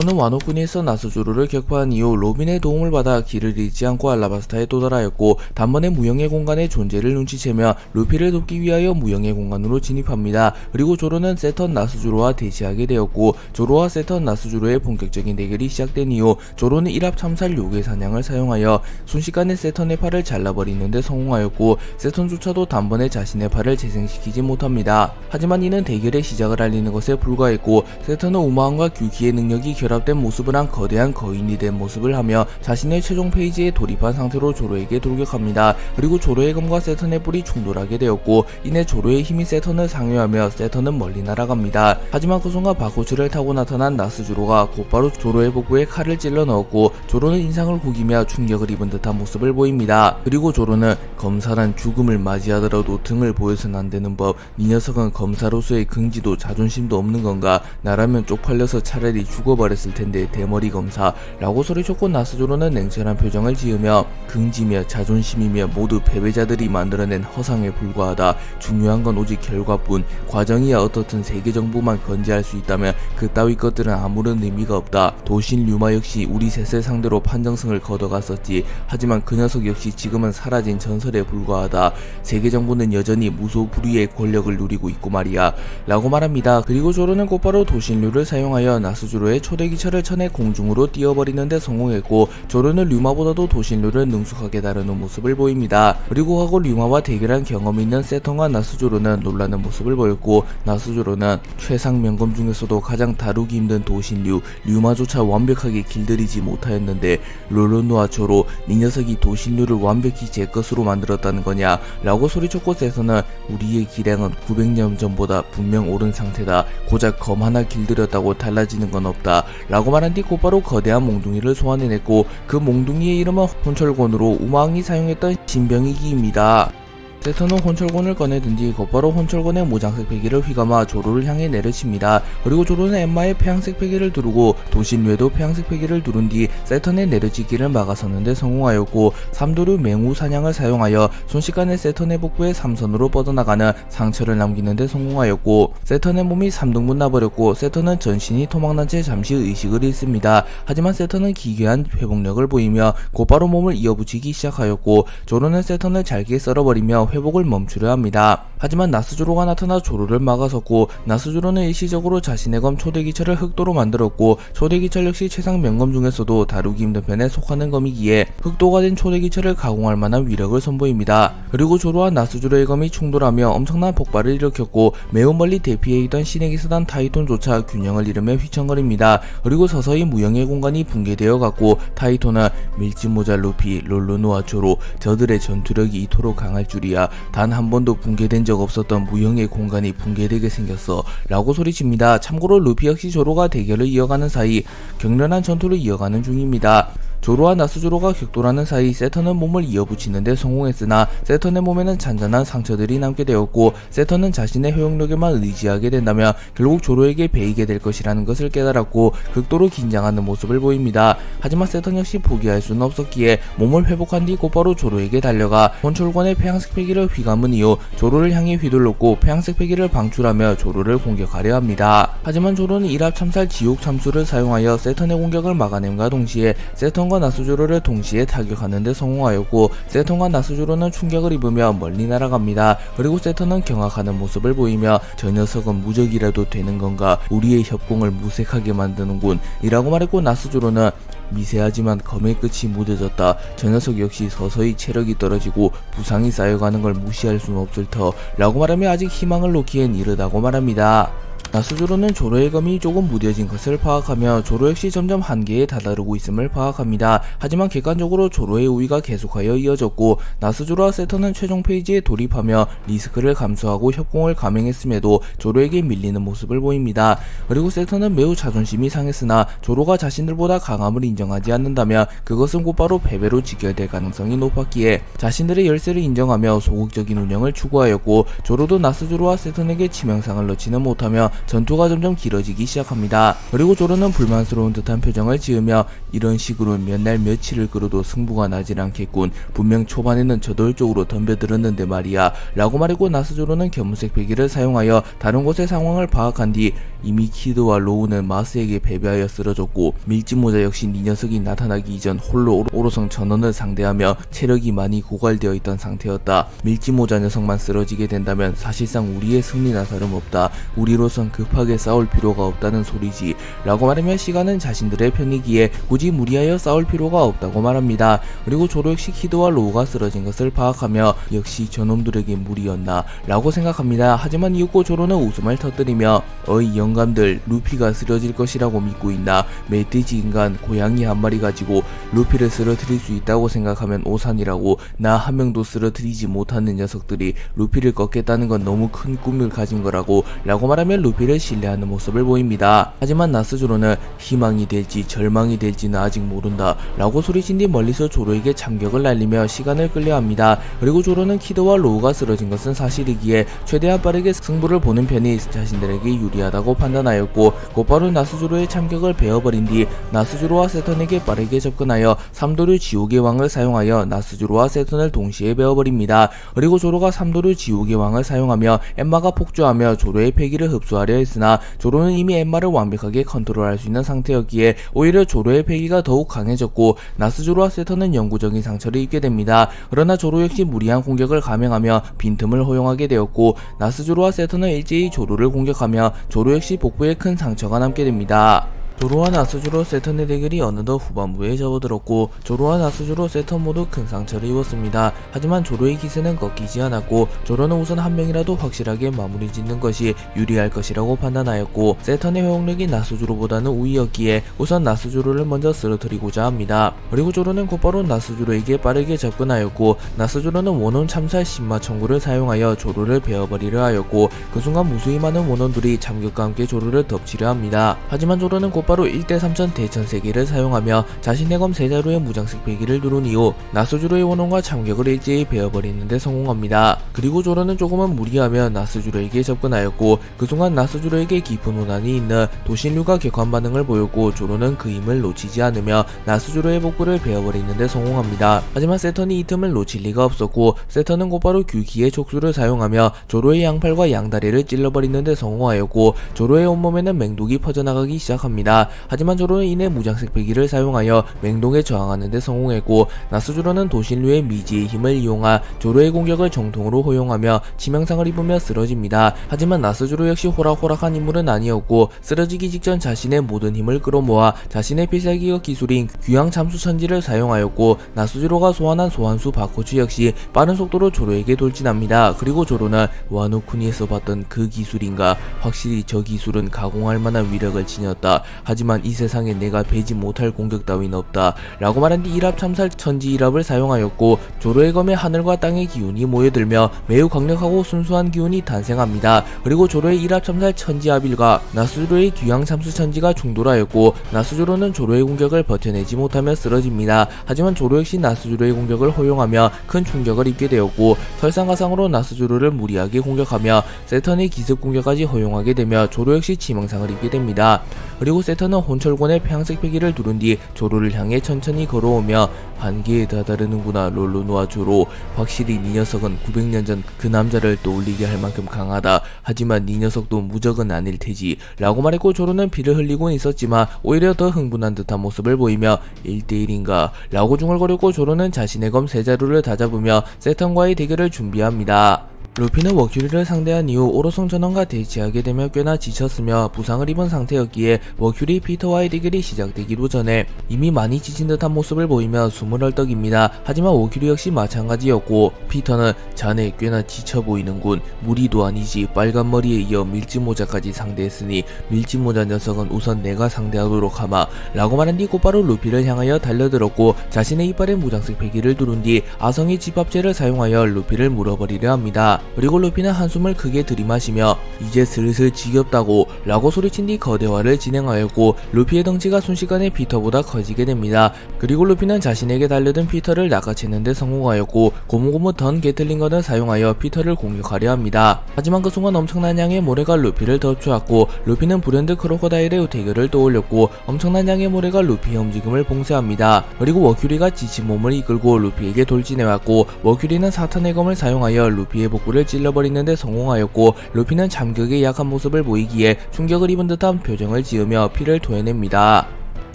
저는 와노쿠니에서 나스조로를 격파한 이후 로빈의 도움을 받아 길을 잃지 않고 알라바스타에 도달하였고, 단번에 무형의 공간의 존재를 눈치채며 루피를 돕기 위하여 무형의 공간으로 진입합니다. 그리고 조로는 세턴 나스조로와 대치하게 되었고, 조로와 세턴 나스조로의 본격적인 대결이 시작된 이후 조로는 일합 참살 요괴 사냥을 사용하여 순식간에 세턴의 팔을 잘라버리는 데 성공하였고, 세턴조차도 단번에 자신의 팔을 재생시키지 못합니다. 하지만 이는 대결의 시작을 알리는 것에 불과했고, 세턴은 우마함과 규기의 능력이 결합된 모습을 한 거대한 거인이 된 모습을 하며 자신의 최종 페이지에 돌입한 상태로 조로에게 돌격합니다. 그리고 조로의 검과 세턴의 뿔이 충돌하게 되었고, 이내 조로의 힘이 세턴을 상회하며 세턴은 멀리 날아갑니다. 하지만 그 순간 바코츠를 타고 나타난 나스조로가 곧바로 조로의 복부에 칼을 찔러 넣었고, 조로는 인상을 구기며 충격을 입은 듯한 모습을 보입니다. 그리고 조로는 검사란 죽음을 맞이하더라도 등을 보여서는 안되는 법, 이 녀석은 검사로서의 긍지도 자존심도 없는 건가, 나라면 쪽팔려서 차라리 죽어버렸을 텐데 대머리 검사 라고 소리쳤고, 나스조로는 냉철한 표정을 지으며 긍지며 자존심이며 모두 패배자들이 만들어낸 허상에 불과하다. 중요한 건 오직 결과뿐. 과정이야 어떻든 세계 정부만 건재할 수 있다면 그따위 것들은 아무런 의미가 없다. 도신 류마 역시 우리 셋을 상대로 판정승을 거둬갔었지. 하지만 그 녀석 역시 지금은 사라진 전설에 불과하다. 세계 정부는 여전히 무소불위의 권력을 누리고 있고 말이야 라고 말합니다. 그리고 조로는 곧바로 도신류를 사용하여 나스조로의 초대기차를 쳐내 공중으로 띄워버리는데 성공했고, 조로는 류마보다도 도신류를 능숙하게 다루는 모습을 보입니다. 그리고 하고 류마와 대결한 경험이 있는 세턴과 나스조로는 놀라는 모습을 보였고, 나스조로는 최상 명검 중에서도 가장 다루기 힘든 도신류 류마조차 완벽하게 길들이지 못하였는데 롤로노와 조로, 이 녀석이 도신류를 완벽히 제 것으로 만들었다는 거냐 라고 소리쳤고, 세턴은 우리의 기량은 900년 전보다 분명 오른 상태다. 고작 검 하나 길들였다고 달라지는 건 없다 라고 말한 뒤 곧바로 거대한 몽둥이를 소환해냈고, 그 몽둥이의 이름은 혼철곤으로 우마왕이 사용했던 신병이기입니다. 세턴은 혼철곤을 꺼내든 뒤 곧바로 혼철곤의 모장색 베개를 휘감아 조로를 향해 내려칩니다. 그리고 조로는 엠마의 폐양색 베개를 두르고 도신류에도 폐양색 베개를 두른 뒤 세턴의 내려치기를 막아서는데 성공하였고, 삼도류 맹우 사냥을 사용하여 순식간에 세턴의 복부에 삼선으로 뻗어나가는 상처를 남기는데 성공하였고, 세턴의 몸이 3등분 나버렸고, 세턴은 전신이 토막난 채 잠시 의식을 잃습니다. 하지만 세턴은 기괴한 회복력을 보이며 곧바로 몸을 이어붙이기 시작하였고, 조로는 세턴을 잘게 썰어버리며 회복을 멈추려 합니다. 하지만 나스조로가 나타나 조로를 막아섰고, 나스조로는 일시적으로 자신의 검 초대기철을 흑도로 만들었고, 초대기철 역시 최상 명검 중에서도 다루기 힘든 편에 속하는 검이기에 흑도가 된 초대기철을 가공할 만한 위력을 선보입니다. 그리고 조로와 나스조로의 검이 충돌하며 엄청난 폭발을 일으켰고, 매우 멀리 대피해 있던 신의 기사단 타이톤조차 균형을 잃으며 휘청거립니다. 그리고 서서히 무형의 공간이 붕괴되어 갔고, 타이톤은 밀짚모자 루피, 롤로노와 조로, 저들의 전투력이 이토록 강할 줄이야. 단 한 번도 붕괴된 적 없었던 무형의 공간이 붕괴되게 생겼어 라고 소리칩니다. 참고로 루피 역시 조로가 대결을 이어가는 사이 격렬한 전투를 이어가는 중입니다. 조로와 나스조로가 격돌하는 사이 세턴은 몸을 이어붙이는데 성공했으나 세턴의 몸에는 잔잔한 상처들이 남게 되었고, 세턴은 자신의 회복력에만 의지하게 된다면 결국 조로에게 베이게 될 것이라는 것을 깨달았고 극도로 긴장하는 모습을 보입니다. 하지만 세턴 역시 포기할 수는 없었기에 몸을 회복한 뒤 곧바로 조로에게 달려가 혼철권의 폐양색 패기를 휘감은 이후 조로를 향해 휘둘렀고, 폐양색 패기를 방출하며 조로를 공격하려 합니다. 하지만 조로는 일합 참살 지옥 참수를 사용하여 세턴의 공격을 막아냄과 동시에 세턴과 나스조로를 동시에 타격하는 데 성공하였고, 세턴과 나스조로는 충격을 입으며 멀리 날아갑니다. 그리고 세턴은 경악하는 모습을 보이며 저 녀석은 무적이라도 되는 건가, 우리의 협공을 무색하게 만드는군 이라고 말했고, 나스조로는 미세하지만 검의 끝이 무뎌졌다. 저 녀석 역시 서서히 체력이 떨어지고 부상이 쌓여가는 걸 무시할 수는 없을 터 라고 말하며 아직 희망을 놓기엔 이르다고 말합니다. 나스조로는 조로의 검이 조금 무뎌진 것을 파악하며 조로 역시 점점 한계에 다다르고 있음을 파악합니다. 하지만 객관적으로 조로의 우위가 계속하여 이어졌고, 나스조로와 세턴은 최종 페이지에 돌입하며 리스크를 감수하고 협공을 감행했음에도 조로에게 밀리는 모습을 보입니다. 그리고 세턴은 매우 자존심이 상했으나 조로가 자신들보다 강함을 인정하지 않는다면 그것은 곧바로 패배로 직결될 가능성이 높았기에 자신들의 열세를 인정하며 소극적인 운영을 추구하였고, 조로도 나스조로와 세턴에게 치명상을 넣지는 못하며 전투가 점점 길어지기 시작합니다. 그리고 조로는 불만스러운 듯한 표정을 지으며 이런 식으로 몇 날 며칠을 끌어도 승부가 나질 않겠군. 분명 초반에는 저돌적으로 덤벼들었는데 말이야 라고 말했고, 나스조로는 견문색 배기를 사용하여 다른 곳의 상황을 파악한 뒤 이미 키드와 로우는 마스에게 패배하여 쓰러졌고, 밀짚모자 역시 이 녀석이 나타나기 이전 홀로 오로성 전원을 상대하며 체력이 많이 고갈되어 있던 상태였다. 밀짚모자 녀석만 쓰러지게 된다면 사실상 우리의 승리나 다름없다. 우리로선 급하게 싸울 필요가 없다는 소리지 라고 말하며 시간은 자신들의 편이기에 굳이 무리하여 싸울 필요가 없다고 말합니다. 그리고 조로 역시 키드와 로우가 쓰러진 것을 파악하며 역시 저놈들에게 무리였나 라고 생각합니다. 하지만 이윽고 조로는 웃음을 터뜨리며 어이 영감들, 루피가 쓰러질 것이라고 믿고 있나? 멧돼지 인간 고양이 한 마리 가지고 루피를 쓰러뜨릴 수 있다고 생각하면 오산이라고. 나 한 명도 쓰러뜨리지 못하는 녀석들이 루피를 꺾겠다는 건 너무 큰 꿈을 가진 거라고 라고 말하며 루피를 신뢰하는 모습을 보입니다. 하지만 나스조로는 희망이 될지 절망이 될지는 아직 모른다 라고 소리친 뒤 멀리서 조로에게 참격을 날리며 시간을 끌려합니다. 그리고 조로는 키드와 로우가 쓰러진 것은 사실이기에 최대한 빠르게 승부를 보는 편이 자신들에게 유리하다고 판단하였고, 곧바로 나스조로의 참격을 베어버린 뒤 나스조로와 세턴에게 빠르게 접근하여 삼도류 지옥의 왕을 사용하여 나스조로와 세턴을 동시에 베어버립니다. 그리고 조로가 삼도류 지옥의 왕을 사용하며 엠마가 폭주하며 조로의 패기를 흡수하려 했으나 조로는 이미 엠마를 완벽하게 컨트롤할 수 있는 상태였기에 오히려 조로의 패기가 더욱 강해졌고, 나스조로와 세턴은 영구적인 상처를 입게 됩니다. 그러나 조로 역시 무리한 공격을 감행하며 빈틈을 허용하게 되었고, 나스조로와 세턴은 일제히 조로를 공격하며 조로 역시 복부에 큰 상처가 남게 됩니다. 조로와 나스조로 세턴의 대결이 어느덧 후반부에 접어들었고, 조로와 나스조로 세턴 모두 큰 상처를 입었습니다. 하지만 조로의 기세는 꺾이지 않았고, 조로는 우선 한 명이라도 확실하게 마무리 짓는 것이 유리할 것이라고 판단하였고, 세턴의 회복력이 나스조로보다는 우위였기에 우선 나스조로를 먼저 쓰러뜨리고자 합니다. 그리고 조로는 곧바로 나스조로에게 빠르게 접근하였고, 나스조로는 원혼 참살 신마 청구를 사용하여 조로를 베어버리려 하였고, 그 순간 무수히 많은 원혼들이 참격과 함께 조로를 덮치려 합니다. 하지만 조로는 곧바로 1대3천 대천세기를 사용하며 자신의 검 세자루의 무장색 배기를 누른 이후 나스조로의 원혼과 참격을 일제히 베어버리는데 성공합니다. 그리고 조로는 조금은 무리하며 나스조로에게 접근하였고, 그 순간 나스조로에게 깊은 혼란이 있는 도신류가 격한 반응을 보였고, 조로는 그 힘을 놓치지 않으며 나스조로의 복부를 베어버리는데 성공합니다. 하지만 세턴이 이 틈을 놓칠 리가 없었고, 세턴은 곧바로 규기의 촉수를 사용하며 조로의 양팔과 양다리를 찔러버리는데 성공하였고, 조로의 온몸에는 맹독이 퍼져나가기 시작합니다. 하지만 조로는 이내 무장색 배기를 사용하여 맹독에 저항하는 데 성공했고, 나스조로는 도신류의 미지의 힘을 이용하 조로의 공격을 정통으로 허용하며 치명상을 입으며 쓰러집니다. 하지만 나스조로 역시 호락호락한 인물은 아니었고, 쓰러지기 직전 자신의 모든 힘을 끌어모아 자신의 필살기격 기술인 귀향참수천지를 사용하였고, 나스조로가 소환한 소환수 바코츠 역시 빠른 속도로 조로에게 돌진합니다. 그리고 조로는 와노쿠니에서 봤던 그 기술인가, 확실히 저 기술은 가공할 만한 위력을 지녔다. 하지만 이 세상에 내가 배지 못할 공격 따윈 없다 라고 말한 뒤 일합 참살 천지 일합을 사용하였고, 조로의 검에 하늘과 땅의 기운이 모여들며 매우 강력하고 순수한 기운이 탄생합니다. 그리고 조로의 일합 참살 천지 아빌과 나스조로의 귀향 참수 천지가 충돌하였고, 나스조로는 조로의 공격을 버텨내지 못하며 쓰러집니다. 하지만 조로 역시 나스조로의 공격을 허용하며 큰 충격을 입게 되었고, 설상가상으로 나스조로를 무리하게 공격하며 세턴의 기습 공격까지 허용하게 되며 조로 역시 치명상을 입게 됩니다. 그리고 세턴은 혼철곤의 폐양색 패기를 두른 뒤 조로를 향해 천천히 걸어오며 한계에 다다르는구나 롤로노아 조로. 확실히 네 녀석은 900년 전 그 남자를 떠올리게 할 만큼 강하다. 하지만 네 녀석도 무적은 아닐 테지 라고 말했고, 조로는 피를 흘리곤 있었지만 오히려 더 흥분한 듯한 모습을 보이며 1대1인가 라고 중얼거렸고, 조로는 자신의 검 세자루를 다잡으며 세턴과의 대결을 준비합니다. 루피는 머큐리를 상대한 이후 오로성 전원과 대치하게 되며 꽤나 지쳤으며 부상을 입은 상태였기에 머큐리 피터와의 대결이 시작되기도 전에 이미 많이 지친 듯한 모습을 보이며 숨을 헐떡입니다. 하지만 머큐리 역시 마찬가지였고, 피터는 자네 꽤나 지쳐 보이는군. 무리도 아니지. 빨간 머리에 이어 밀짚모자까지 상대했으니 밀짚모자 녀석은 우선 내가 상대하도록 하마 라고 말한 뒤 곧바로 루피를 향하여 달려들었고, 자신의 이빨에 무장색 배기를 두른 뒤 아성의 집합체를 사용하여 루피를 물어버리려 합니다. 그리고 루피는 한숨을 크게 들이마시며 이제 슬슬 지겹다고 라고 소리친 뒤 거대화를 진행하였고 루피의 덩치가 순식간에 피터보다 커지게 됩니다. 그리고 루피는 자신에게 달려든 피터를 낚아채는 데 성공하였고 고무고무 던 게틀링건을 사용하여 피터를 공격하려 합니다. 하지만 그 순간 엄청난 양의 모래가 루피를 덮쳐왔고 루피는 브랜드 크로커다일의 대결을 떠올렸고 엄청난 양의 모래가 루피의 움직임을 봉쇄합니다. 그리고 워큐리가 지친 몸을 이끌고 루피에게 돌진해왔고 워큐리는 사탄의 검을 사용하여 루피의 복부를 찔러버리는 데 성공하였고 루피는 참격에 약한 모습을 보이기에 충격을 입은 듯한 표정을 지으며 피를 토해냅니다.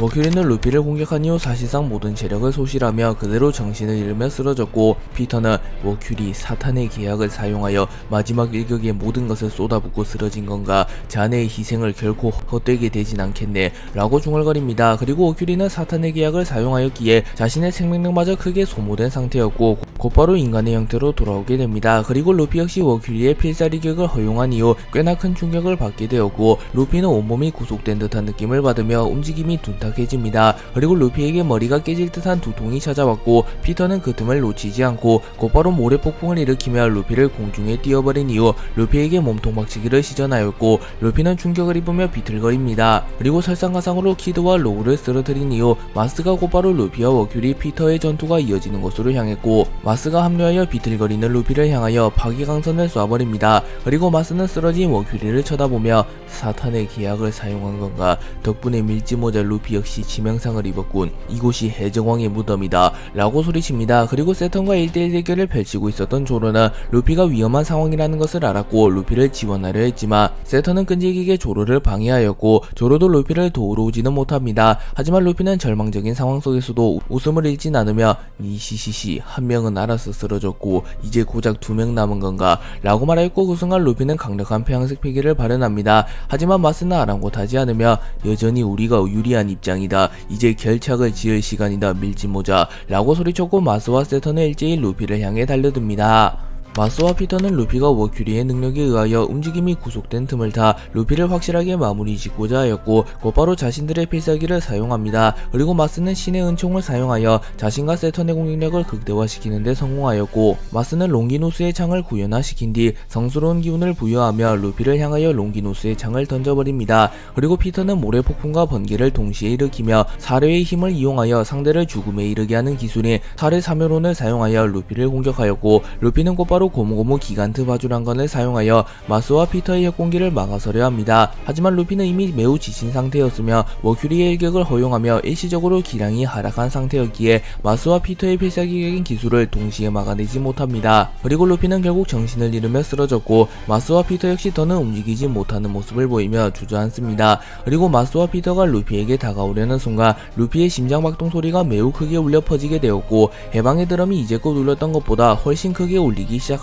워큐리는 루피를 공격한 이후 사실상 모든 체력을 소실하며 그대로 정신을 잃으며 쓰러졌고 피터는 워큐리 사탄의 계약을 사용하여 마지막 일격에 모든 것을 쏟아붓고 쓰러진 건가, 자네의 희생을 결코 헛되게 되진 않겠네 라고 중얼거립니다. 그리고 워큐리는 사탄의 계약을 사용하였기에 자신의 생명력마저 크게 소모된 상태였고 곧바로 인간의 형태로 돌아오게 됩니다. 그리고 루피 역시 워큐리의 필살이격을 허용한 이후 꽤나 큰 충격을 받게 되었고 루피는 온몸이 구속된 듯한 느낌을 받으며 움직임이 둔탁해집니다. 그리고 루피에게 머리가 깨질 듯한 두통이 찾아왔고 피터는 그 틈을 놓치지 않고 곧바로 모래폭풍을 일으키며 루피를 공중에 띄워버린 이후 루피에게 몸통 박치기를 시전하였고 루피는 충격을 입으며 비틀거립니다. 그리고 설상가상으로 키드와 로우를 쓰러뜨린 이후 마스가 곧바로 루피와 워큐리 피터의 전투가 이어지는 곳으로 향했고 마스가 합류하여 비틀거리는 루피를 향하여 파괴강선을 쏴버립니다. 그리고 마스는 쓰러진 워큐리를 쳐다보며 사탄의 계약을 사용한 건가, 덕분에 밀지 못할 루피 역시 치명상을 입었군, 이곳이 해적왕의 무덤이다 라고 소리칩니다. 그리고 세턴과 1대1 대결을 펼치고 있었던 조로는 루피가 위험한 상황이라는 것을 알았고 루피를 지원하려 했지만 세턴은 끈질기게 조로를 방해하였고 조로도 루피를 도우러 오지는 못합니다. 하지만 루피는 절망적인 상황 속에서도 웃음을 잃진 않으며 니시시시 한 명은 알아서 쓰러졌고 이제 고작 2명 남은 건가 라고 말하였고 그 순간 루피는 강력한 폐양색 패기를 발현합니다. 하지만 마스는 아랑곳하지 않으며 여전히 우리가 유리한 입장이다, 이제 결착을 지을 시간이다 밀짚모자 라고 소리쳤고 마스와 세턴은 일제히 루피를 향해 달려듭니다. 마스와 피터는 루피가 워큐리의 능력에 의하여 움직임이 구속된 틈을 타 루피를 확실하게 마무리 짓고자 하였고 곧바로 자신들의 필살기를 사용합니다. 그리고 마스는 신의 은총을 사용하여 자신과 세턴의 공격력을 극대화시키는 데 성공하였고 마스는 롱기누스의 창을 구현화시킨 뒤 성스러운 기운을 부여하며 루피를 향하여 롱기누스의 창을 던져버립니다. 그리고 피터는 모래폭풍과 번개를 동시에 일으키며 사례의 힘을 이용하여 상대를 죽음에 이르게 하는 기술인 사례 사멸론을 사용하여 루피를 공격하였고 루피는 곧바로 고무고무 기간트 바주란건을 사용하여 마스와 피터의 역공기를 막아서려 합니다. 하지만 루피는 이미 매우 지친 상태였으며 워큐리의 일격을 허용하며 일시적으로 기량이 하락한 상태였기에 마스와 피터의 필살기적인 기술을 동시에 막아내지 못합니다. 그리고 루피는 결국 정신을 잃으며 쓰러졌고 마스와 피터 역시 더는 움직이지 못하는 모습을 보이며 주저앉습니다. 그리고 마스와 피터가 루피에게 다가오려는 순간 루피의 심장박동 소리가 매우 크게 울려 퍼지게 되었고 해방의 드럼이 이제껏 울렸던 것보다 훨씬 크게 울리기 시작합니다.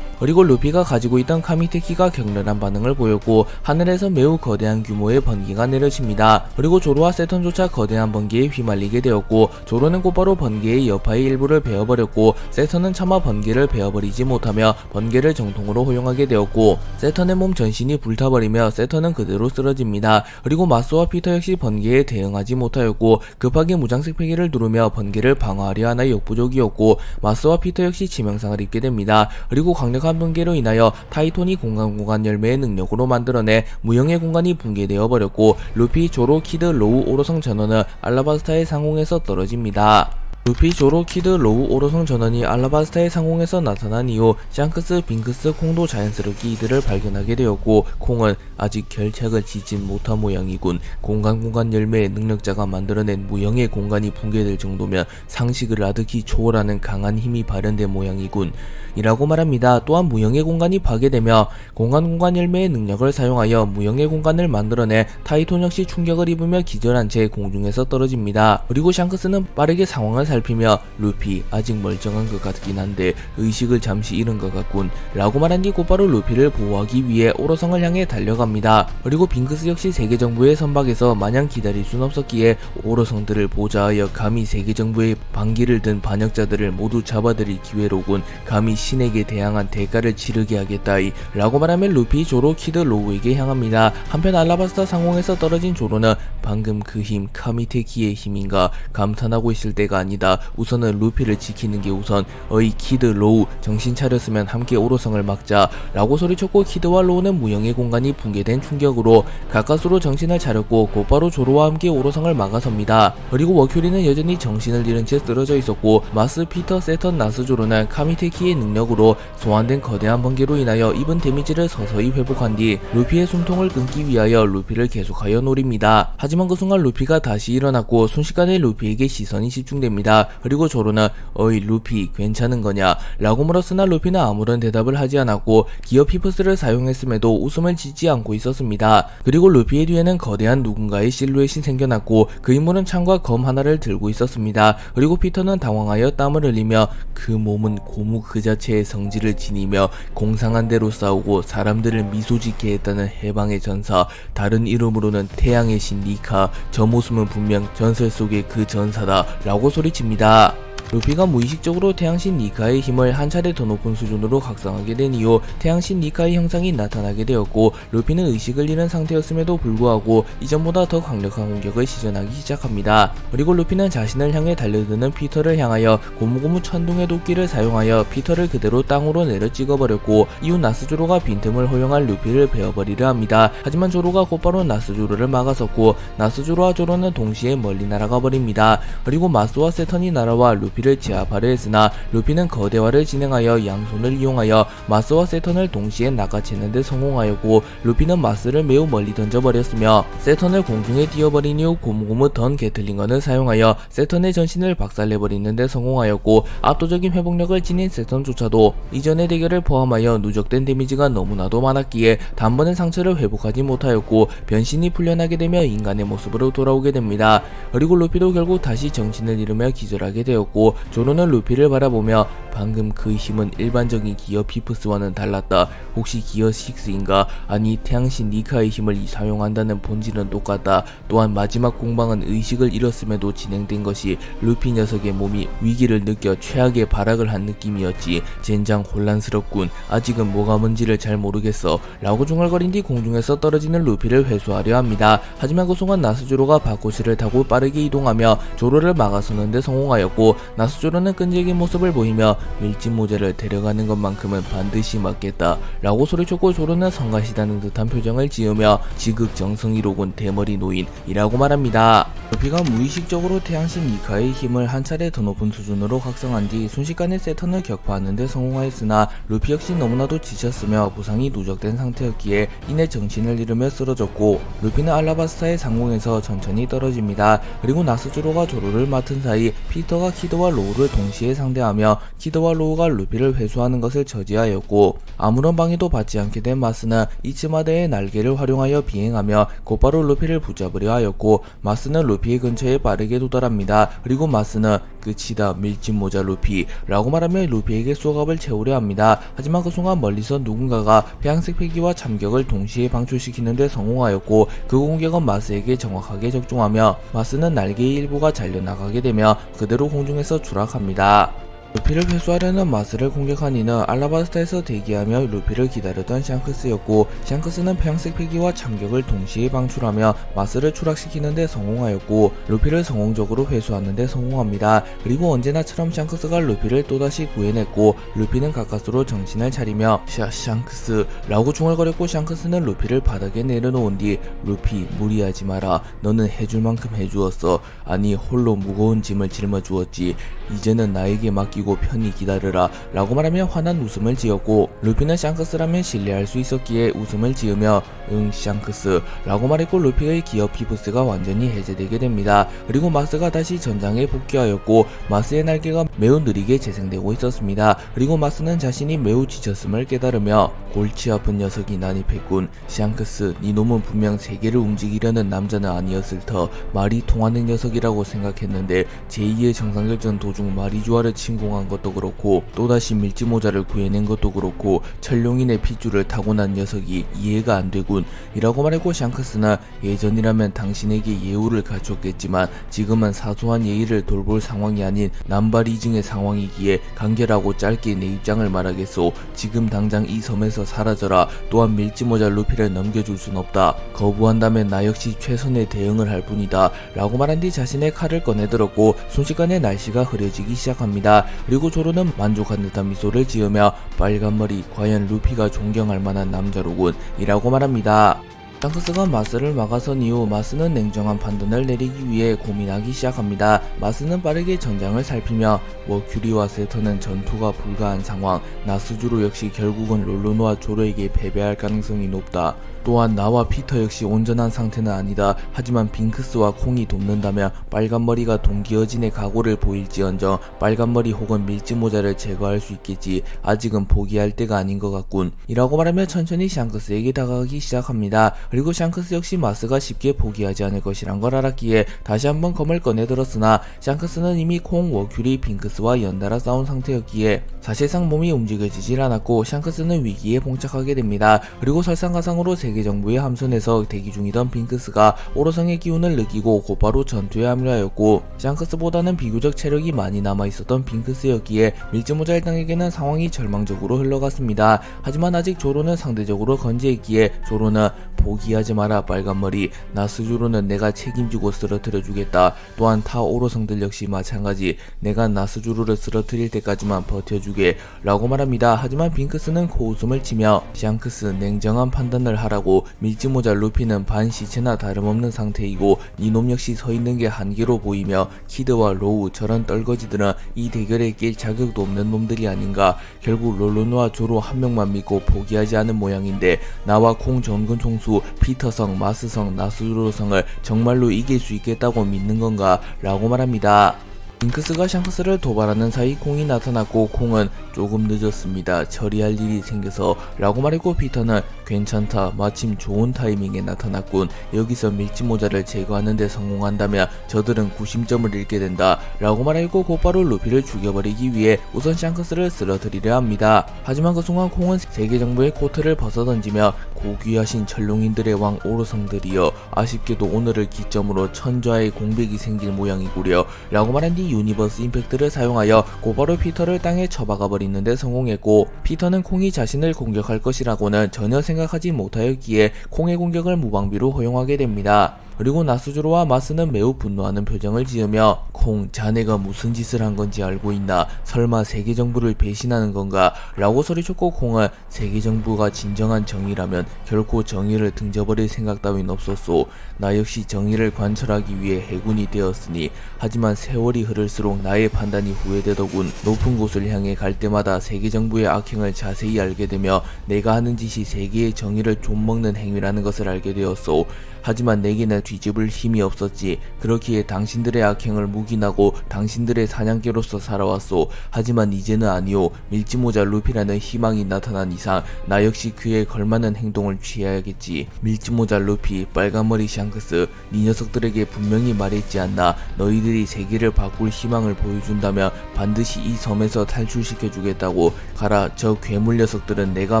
그리고 루피가 가지고 있던 카미테키가 격렬한 반응을 보였고 하늘에서 매우 거대한 규모의 번개가 내려집니다. 그리고 조로와 세턴조차 거대한 번개에 휘말리게 되었고 조로는 곧바로 번개의 여파의 일부를 베어버렸고 세턴은 차마 번개를 베어버리지 못하며 번개를 정통으로 허용하게 되었고 세턴의 몸 전신이 불타버리며 세턴은 그대로 쓰러집니다. 그리고 마스와 피터 역시 번개에 대응하지 못하였고 급하게 무장색 패기를 누르며 번개를 방어하려 하나 역부족이었고 마스와 피터 역시 치명상을 입게 됩니다. 그리고 강력한 번개로 인하여 타이톤이 공간 열매의 능력으로 만들어내 무형의 공간이 붕괴되어 버렸고 루피, 조로, 키드, 로우, 오로성 전원은 알라바스타의 상공에서 떨어집니다. 루피, 조로, 키드, 로우, 오로성 전원이 알라바스타의 상공에서 나타난 이후 샹크스, 빙크스, 콩도 자연스럽게 이들을 발견하게 되었고 콩은 아직 결착을 짓진 못한 모양이군. 공간 열매의 능력자가 만들어낸 무형의 공간이 붕괴될 정도면 상식을 아득히 초월하는 강한 힘이 발현된 모양이군 이라고 말합니다. 또한 무형의 공간이 파괴되며 공간 열매의 능력을 사용하여 무형의 공간을 만들어내 타이톤 역시 충격을 입으며 기절한 채 공중에서 떨어집니다. 그리고 샹크스는 빠르게 상황을 살피며 루피 아직 멀쩡한 것 같긴 한데 의식을 잠시 잃은 것 같군 라고 말한 뒤 곧바로 루피를 보호하기 위해 오로성을 향해 달려갑니다. 그리고 빙크스 역시 세계정부의 선박에서 마냥 기다릴 순 없었기에 오로성들을 보좌하여 감히 세계정부의 반기를 든 반역자들을 모두 잡아들일 기회로군. 감히 신에게 대항한 대가를 치르게 하겠다이 라고 말하며 루피, 조로, 키드, 로우에게 향합니다. 한편 알라바스타 상공에서 떨어진 조로는 방금 그 힘 카미테키의 힘인가 감탄하고 있을 때가 아니다. 우선은 루피를 지키는 게 우선. 어이 키드 로우 정신 차렸으면 함께 오로성을 막자 라고 소리쳤고, 키드와 로우는 무형의 공간이 붕괴된 충격으로 가까스로 정신을 차렸고 곧바로 조로와 함께 오로성을 막아섭니다. 그리고 워큐리는 여전히 정신을 잃은 채 쓰러져 있었고, 마스, 피터, 세턴, 나스조로는 카미테키의 능력으로 소환된 거대한 번개로 인하여 입은 데미지를 서서히 회복한 뒤 루피의 숨통을 끊기 위하여 루피를 계속하여 노립니다. 하지만 그 순간 루피가 다시 일어났고 순식간에 루피에게 시선이 집중됩니다. 그리고 조로는 어이 루피 괜찮은 거냐 라고 물었으나 루피는 아무런 대답을 하지 않았고 기어 피프스를 사용했음에도 웃음을 짓지 않고 있었습니다. 그리고 루피의 뒤에는 거대한 누군가의 실루엣이 생겨났고 그 인물은 창과 검 하나를 들고 있었습니다. 그리고 피터는 당황하여 땀을 흘리며 그 몸은 고무 그 자체의 성질을 지니며 공상한 대로 싸우고 사람들을 미소짓게 했다는 해방의 전사, 다른 이름으로는 태양의 신 니카, 저 모습은 분명 전설 속의 그 전사다 라고 소리칩니다. 루피가 무의식적으로 태양신 니카의 힘을 한 차례 더 높은 수준으로 각성하게 된 이후 태양신 니카의 형상이 나타나게 되었고, 루피는 의식을 잃은 상태였음에도 불구하고 이전보다 더 강력한 공격을 시전하기 시작합니다. 그리고 루피는 자신을 향해 달려드는 피터를 향하여 고무고무 천둥의 도끼를 사용하여 피터를 그대로 땅으로 내려 찍어버렸고, 이후 나스조로가 빈틈을 허용할 루피를 베어버리려 합니다. 하지만 조로가 곧바로 나스조로를 막아섰고 나스조로와 조로는 동시에 멀리 날아가 버립니다. 그리고 마스와 세턴이 날아와 루피를 제압하려 했으나 루피는 거대화를 진행하여 양손을 이용하여 마스와 세턴을 동시에 낚아채는 데 성공하였고, 루피는 마스를 매우 멀리 던져버렸으며 세턴을 공중에 띄워버린 이후 고무고무 던 게틀링건을 사용하여 세턴의 전신을 박살내버리는 데 성공하였고, 압도적인 회복력을 지닌 세턴조차도 이전의 대결을 포함하여 누적된 데미지가 너무나도 많았기에 단번에 상처를 회복하지 못하였고 변신이 풀려나게 되며 인간의 모습으로 돌아오게 됩니다. 그리고 루피도 결국 다시 정신을 잃으며 기절하게 되었고, 조로는 루피를 바라보며 방금 그 힘은 일반적인 기어 피프스와는 달랐다. 혹시 기어 6인가? 아니 태양신 니카의 힘을 사용한다는 본질은 똑같다. 또한 마지막 공방은 의식을 잃었음에도 진행된 것이 루피 녀석의 몸이 위기를 느껴 최악의 발악을 한 느낌이었지. 젠장 혼란스럽군. 아직은 뭐가 뭔지를 잘 모르겠어 라고 중얼거린 뒤 공중에서 떨어지는 루피를 회수하려 합니다. 하지만 그 순간 나스조로가 바코시를 타고 빠르게 이동하며 조로를 막아서는 데 성공하였고, 나스조로는 끈질긴 모습을 보이며 밀짚 모자를 데려가는 것만큼은 반드시 막겠다 라고 소리쳤고, 조로는 성가시다는 듯한 표정을 지으며 지극정성이로군 대머리 노인이라고 말합니다. 루피가 무의식적으로 태양신 니카의 힘을 한 차례 더 높은 수준으로 각성한 뒤 순식간에 세턴을 격파하는 데 성공하였으나 루피 역시 너무나도 지쳤으며 부상이 누적된 상태였기에 이내 정신을 잃으며 쓰러졌고, 루피는 알라바스타의 상공에서 천천히 떨어집니다. 그리고 나스조로가 조로를 맡은 사이 피터가 키드와 로우를 동시에 상대하며 키드와 로우가 루피를 회수하는 것을 저지하였고, 아무런 방해도 받지 않게 된 마스는 이츠마데의 날개를 활용하여 비행하며 곧바로 루피를 붙잡으려 하였고, 마스는 루피의 근처에 빠르게 도달합니다. 그리고 마스는 끝이다 밀짚 모자 루피 라고 말하며 루피에게 쏘갑을 채우려 합니다. 하지만 그 순간 멀리서 누군가가 회양색 패기와 참격을 동시에 방출시키는 데 성공하였고, 그 공격은 마스에게 정확하게 적중하며 마스는 날개의 일부가 잘려나가게 되며 그대로 공중에서 추락합니다. 루피를 회수하려는 마스를 공격한 이는 알라바스타에서 대기하며 루피를 기다렸던 샹크스였고, 샹크스는 평색 패기와 참격을 동시에 방출하며 마스를 추락시키는 데 성공하였고 루피를 성공적으로 회수하는 데 성공합니다. 그리고 언제나처럼 샹크스가 루피를 또다시 구해냈고, 루피는 가까스로 정신을 차리며 샹크스 라고 중얼거렸고, 샹크스는 루피를 바닥에 내려놓은 뒤 루피 무리하지 마라. 너는 해줄 만큼 해주었어. 아니 홀로 무거운 짐을 짊어주었지. 이제는 나에게 맡기고 편히 기다려라 라고 말하며 환한 웃음을 지었고, 루피는 샹크스라면 신뢰할 수 있었기에 웃음을 지으며 응 샹크스 라고 말했고, 루피의 기어 피프스가 완전히 해제되게 됩니다. 그리고 마스가 다시 전장에 복귀하였고 마스의 날개가 매우 느리게 재생되고 있었습니다. 그리고 마스는 자신이 매우 지쳤음을 깨달으며 골치 아픈 녀석이 난입했군. 샹크스 네 놈은 분명 세계를 움직이려는 남자는 아니었을 터 말이 통하는 녀석이라고 생각했는데 제2의 정상결전 도중 마리주아를 침공 개봉한 것도 그렇고 또다시 밀짚모자를 구해낸 것도 그렇고 철룡인의 핏줄을 타고난 녀석이 이해가 안 되군 이라고 말했고, 샹크스는 예전이라면 당신에게 예우를 갖췄겠지만 지금은 사소한 예의를 돌볼 상황이 아닌 남발이증의 상황이기에 간결하고 짧게 내 입장을 말하겠소. 지금 당장 이 섬에서 사라져라. 또한 밀짚모자 루피를 넘겨줄 순 없다. 거부한다면 나 역시 최선의 대응을 할 뿐이다 라고 말한 뒤 자신의 칼을 꺼내들었고 순식간에 날씨가 흐려지기 시작합니다. 그리고 조로는 만족한 듯한 미소를 지으며 빨간머리, 과연 루피가 존경할 만한 남자로군 이라고 말합니다. 샹크스가 마스를 막아선 이후 마스는 냉정한 판단을 내리기 위해 고민하기 시작합니다. 마스는 빠르게 전장을 살피며 머큐리와 세터는 전투가 불가한 상황, 나스주로 역시 결국은 롤론과 조로에게 패배할 가능성이 높다. 또한 나와 피터 역시 온전한 상태는 아니다. 하지만 빙크스와 콩이 돕는다면 빨간머리가 동기어진의 각오를 보일지언정 빨간머리 혹은 밀짚모자를 제거할 수 있겠지. 아직은 포기할 때가 아닌 것 같군 이라고 말하며 천천히 샹크스에게 다가가기 시작합니다. 그리고 샹크스 역시 마스가 쉽게 포기하지 않을 것이란 걸 알았기에 다시 한번 검을 꺼내들었으나 샹크스는 이미 콩, 워큐리, 빙크스와 연달아 싸운 상태였기에 사실상 몸이 움직여지질 않았고 샹크스는 위기에 봉착하게 됩니다. 그리고 설상가상으로 세계정부의 함선에서 대기 중이던 빙크스가 오로성의 기운을 느끼고 곧바로 전투에 합류하였고 샹크스보다는 비교적 체력이 많이 남아있었던 빙크스였기에 밀짚모자 일당에게는 상황이 절망적으로 흘러갔습니다. 하지만 아직 조로는 상대적으로 건재했기에 조로는 포기하지 마라 빨간머리, 나스주로는 내가 책임지고 쓰러뜨려주겠다. 또한 타 오로성들 역시 마찬가지, 내가 나스주로를 쓰러뜨릴 때까지만 버텨주게 라고 말합니다. 하지만 빙크스는 코웃음을 치며 샹크스 냉정한 판단을 하라고, 밀짚모자 루피는 반 시체나 다름없는 상태이고 니놈 역시 서있는 게 한계로 보이며 키드와 로우 저런 떨거지들은 이 대결에 낄 자격도 없는 놈들이 아닌가. 결국 롤론과 조로 한 명만 믿고 포기하지 않은 모양인데 나와 콩 전군 총수 피터성, 마스성, 나스주로성을 정말로 이길 수 있겠다고 믿는 건가 라고 말합니다. 빙크스가 샹크스를 도발하는 사이 콩이 나타났고 콩은 조금 늦었습니다. 처리할 일이 생겨서 라고 말했고 피터는 괜찮다. 마침 좋은 타이밍에 나타났군. 여기서 밀짚모자를 제거하는 데 성공한다면 저들은 구심점을 잃게 된다 라고 말했고 곧바로 루피를 죽여버리기 위해 우선 샹크스를 쓰러뜨리려 합니다. 하지만 그 순간 콩은 세계정부의 코트를 벗어던지며 고귀하신 철룡인들의 왕 오로성들이여 아쉽게도 오늘을 기점으로 천좌의 공백이 생길 모양이구려 라고 말한 뒤 유니버스 임팩트를 사용하여 곧바로 피터를 땅에 처박아 버리는데 성공했고 피터는 콩이 자신을 공격할 것이라고는 전혀 생각하지 못하였기에 콩의 공격을 무방비로 허용하게 됩니다. 그리고 나스주로와 마스는 매우 분노하는 표정을 지으며 콩, 자네가 무슨 짓을 한 건지 알고 있나? 설마 세계정부를 배신하는 건가? 라고 소리쳤고 콩은 세계정부가 진정한 정의라면 결코 정의를 등져버릴 생각 따윈 없었소. 나 역시 정의를 관철하기 위해 해군이 되었으니. 하지만 세월이 흐를수록 나의 판단이 후회되더군. 높은 곳을 향해 갈 때마다 세계정부의 악행을 자세히 알게 되며 내가 하는 짓이 세계의 정의를 좀먹는 행위라는 것을 알게 되었소. 하지만 내게는 뒤집을 힘이 없었지. 그렇기에 당신들의 악행을 묵인하고 당신들의 사냥개로서 살아왔소. 하지만 이제는 아니오. 밀짚모자 루피라는 희망이 나타난 이상 나 역시 그에 걸맞는 행동을 취해야겠지. 밀짚모자 루피, 빨간머리 샹크스, 네 녀석들에게 분명히 말했지 않나. 너희들이 세계를 바꿀 희망을 보여준다면 반드시 이 섬에서 탈출시켜주겠다고. 가라, 저 괴물 녀석들은 내가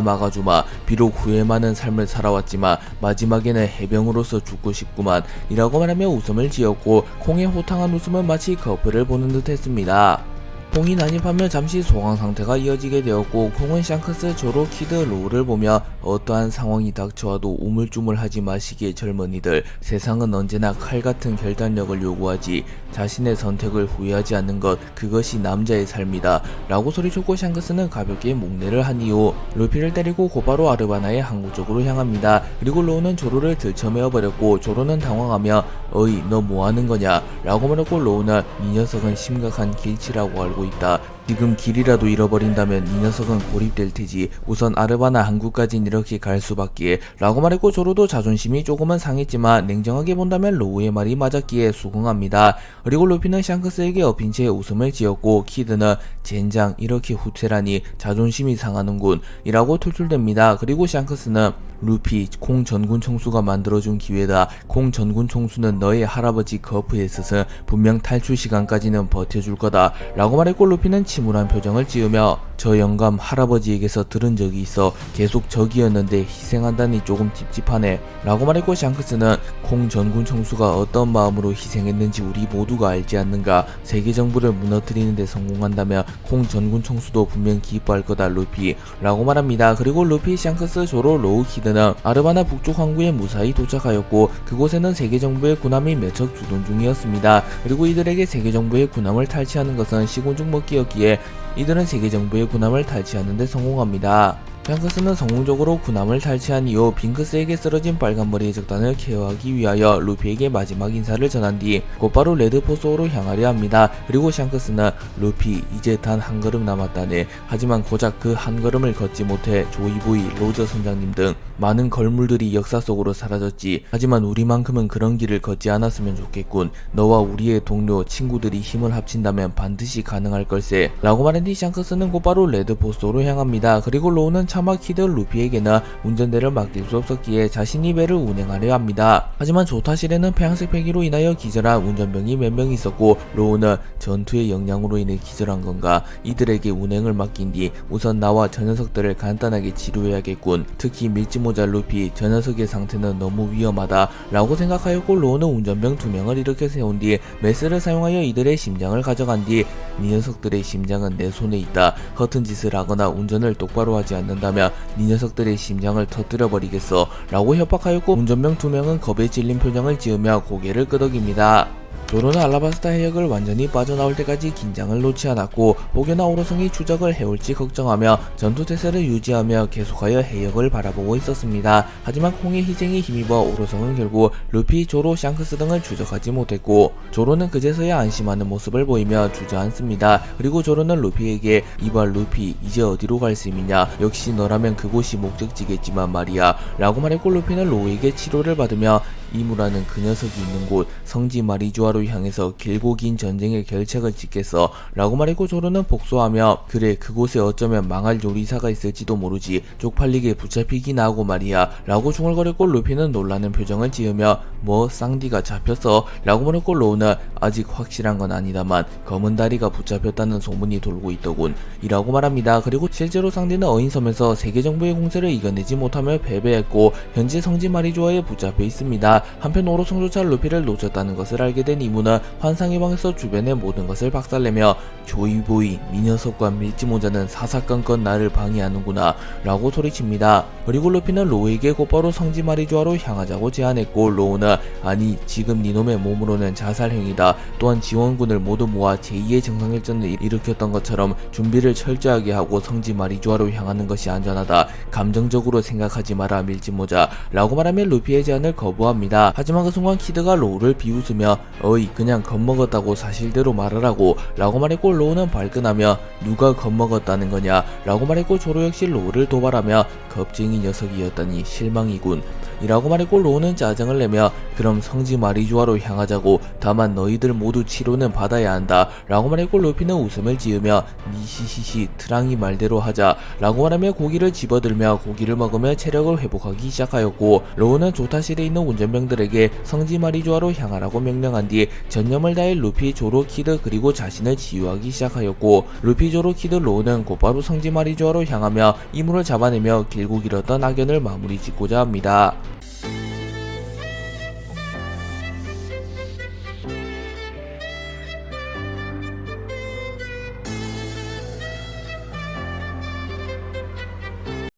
막아주마. 비록 후회 많은 삶을 살아왔지만 마지막에는 해병으로서 죽고 싶구만 이라고 말하며 웃음을 지었고 콩의 호탕한 웃음은 마치 커플을 보는 듯 했습니다. 콩이 난입하며 잠시 소강 상태가 이어지게 되었고 콩은 샹크스, 조로, 키드, 로우를 보며 어떠한 상황이 닥쳐와도 우물쭈물하지 마시기에 젊은이들, 세상은 언제나 칼같은 결단력을 요구하지. 자신의 선택을 후회하지 않는 것, 그것이 남자의 삶이다 라고 소리쳤고 샹크스는 가볍게 목례를 한 이후 루피를 때리고 곧바로 아르바나의 항구 쪽으로 향합니다. 그리고 로우는 조로를 들쳐매어버렸고 조로는 당황하며 어이 너 뭐하는 거냐 라고 말했고 로우는 이 녀석은 심각한 길치라고 알고 있다. 지금 길이라도 잃어버린다면 이 녀석은 고립될 테지. 우선 아르바나 항구까진 이렇게 갈 수밖에 라고 말했고 조로도 자존심이 조금은 상했지만 냉정하게 본다면 로우의 말이 맞았기에 수긍합니다. 그리고 루피는 샹크스에게 엎인 채 웃음을 지었고 키드는 젠장 이렇게 후퇴라니 자존심이 상하는군 이라고 툴툴댑니다. 그리고 샹크스는 루피, 콩 전군 총수가 만들어준 기회다. 콩 전군 총수는 너의 할아버지 거프에 있어서 분명 탈출 시간까지는 버텨줄 거다 라고 말했고 루피는 침울한 표정을 지으며 저 영감 할아버지에게서 들은 적이 있어 계속 적이었는데 희생한다니 조금 찝찝하네 라고 말했고, 샹크스는 콩 전군 총수가 어떤 마음으로 희생했는지 우리 모두가 알지 않는가. 세계 정부를 무너뜨리는 데 성공한다면 콩 전군 총수도 분명 기뻐할 거다 루피 라고 말합니다. 그리고 루피, 샹크스, 조로, 로우, 키드는 아르바나 북쪽 항구에 무사히 도착하였고, 그곳에는 세계 정부의 군함이 몇 척 주둔 중이었습니다. 그리고 이들에게 세계 정부의 군함을 탈취하는 것은 시군죽 먹기였기에 이들은 세계 정부의 군함을 탈취하는 데 성공합니다. 샹크스는 성공적으로 군함을 탈취한 이후 빙크스에게 쓰러진 빨간머리의 적단을 케어하기 위하여 루피에게 마지막 인사를 전한 뒤 곧바로 레드포소로 향하려 합니다. 그리고 샹크스는 루피, 이제 단 한 걸음 남았다네. 하지만 고작 그 한 걸음을 걷지 못해 조이보이, 로저 선장님 등 많은 걸물들이 역사 속으로 사라졌지. 하지만 우리만큼은 그런 길을 걷지 않았으면 좋겠군. 너와 우리의 동료, 친구들이 힘을 합친다면 반드시 가능할 걸세 라고 말한 뒤 샹크스는 곧바로 레드포소로 향합니다. 그리고 로우는 차마 키드 루피에게는 운전대를 맡길 수 없었기에 자신이 배를 운행하려 합니다. 하지만 조타실에는 폐양색 폐기로 인하여 기절한 운전병이 몇 명 있었고, 로우는 전투의 영향으로 인해 기절한 건가 이들에게 운행을 맡긴 뒤 우선 나와 저 녀석들을 간단하게 치료해야겠군. 특히 밀짚모자 루피, 저 녀석의 상태는 너무 위험하다 라고 생각하였고, 로우는 운전병 2명을 일으켜 세운 뒤 메스를 사용하여 이들의 심장을 가져간 뒤 이 녀석들의 심장은 내 손에 있다. 허튼 짓을 하거나 운전을 똑바로 하지 않는다면 이 녀석들의 심장을 터뜨려 버리겠어 라고 협박하였고, 운전병 2명은 겁에 질린 표정을 지으며 고개를 끄덕입니다. 조로는 알라바스타 해역을 완전히 빠져나올 때까지 긴장을 놓지 않았고, 혹여나 오로성이 추적을 해올지 걱정하며 전투태세를 유지하며 계속하여 해역을 바라보고 있었습니다. 하지만 콩의 희생에 힘입어 오로성은 결국 루피, 조로, 샹크스 등을 추적하지 못했고, 조로는 그제서야 안심하는 모습을 보이며 주저앉습니다. 그리고 조로는 루피에게 이발 루피, 이제 어디로 갈 셈이냐. 역시 너라면 그곳이 목적지겠지만 말이야 라고 말했고, 루피는 로우에게 치료를 받으며 이무라는 그 녀석이 있는 곳 성지 마리주아로 향해서 길고 긴 전쟁의 결책을 짓겠어 라고 말했고, 조로는 복수하며 그래, 그곳에 어쩌면 망할 요리사가 있을지도 모르지. 쪽팔리게 붙잡히긴 하고 말이야 라고 중얼거렸고, 루피는 놀라는 표정을 지으며 뭐 쌍디가 잡혔어 라고 말했고, 로우는 아직 확실한 건 아니다만 검은 다리가 붙잡혔다는 소문이 돌고 있더군 이라고 말합니다. 그리고 실제로 쌍디는 어인섬에서 세계 정부의 공세를 이겨내지 못하며 패배했고 현재 성지 마리주아에 붙잡혀 있습니다. 한편 오로성조차 루피를 놓쳤다는 것을 알게 된 이무는 환상의 방에서 주변의 모든 것을 박살내며 조이보이, 이 녀석과 밀짚모자는 사사건건 나를 방해하는구나 라고 소리칩니다. 그리고 루피는 로우에게 곧바로 성지 마리주아로 향하자고 제안했고, 로우는 아니, 지금 니놈의 몸으로는 자살행위다. 또한 지원군을 모두 모아 제2의 정상일전을 일으켰던 것처럼 준비를 철저하게 하고 성지 마리주아로 향하는 것이 안전하다. 감정적으로 생각하지 마라 밀짚모자 라고 말하며 루피의 제안을 거부합니다. 하지만 그 순간 키드가 로우를 비웃으며 어이, 그냥 겁먹었다고 사실대로 말하라고 라고 말했고, 로우는 발끈하며 누가 겁먹었다는 거냐 라고 말했고, 조로 역시 로우를 도발하며 겁쟁이 녀석이었다니 실망이군 이라고 말했고, 로우는 짜증을 내며 그럼 성지 마리주아로 향하자고. 다만 너희들 모두 치료는 받아야 한다 라고 말했고, 루피는 웃음을 지으며 니시시시 트랑이 말대로 하자 라고 말하며 고기를 집어들며 고기를 먹으며 체력을 회복하기 시작하였고, 로우는 조타실에 있는 운전병들에게 성지 마리주아로 향하라고 명령한 뒤 전념을 다해 루피, 조로, 키드 그리고 자신을 치유하기 시작하였고, 루피, 조로, 키드, 로우는 곧바로 성지 마리주아로 향하며 이물을 잡아내며 길고 길었던 악연을 마무리 짓고자 합니다.